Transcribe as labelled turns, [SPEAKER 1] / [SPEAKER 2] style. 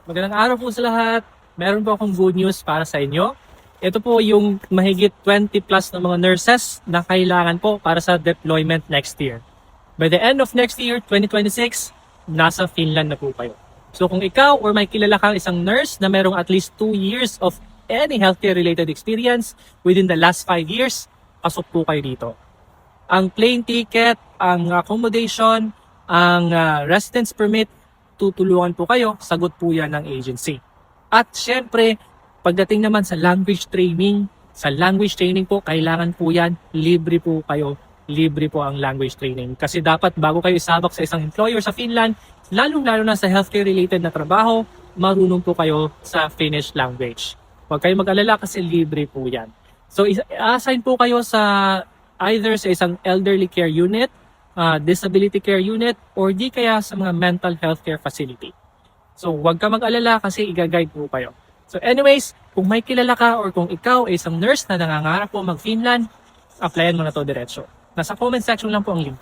[SPEAKER 1] Magandang araw po sa lahat. Meron po akong good news para sa inyo. Ito po yung mahigit 20 plus na mga nurses na kailangan po para sa deployment next year. By the end of next year, 2026, nasa Finland na po kayo. So kung ikaw or may kilala kang isang nurse na merong at least 2 years of any healthcare related experience within the last 5 years, pasok po kayo dito. Ang plane ticket, ang accommodation, ang residence permit, tutulungan po kayo, sagot po yan ng agency. At syempre, pagdating naman sa language training po, kailangan po yan, libre po kayo, libre po ang language training. Kasi dapat bago kayo isabak sa isang employer sa Finland, lalong-lalo na sa healthcare related na trabaho, marunong po kayo sa Finnish language. Huwag kayo mag-alala kasi libre po yan. So, assign po kayo sa either sa isang elderly care unit, disability care unit, or di kaya sa mga mental health care facility. So, huwag ka mag-alala kasi i-guide po kayo. So anyways, kung may kilala ka or kung ikaw ay isang nurse na nangangarap po mag-Finland, applyan mo na to diretso. Nasa comment section lang po ang link.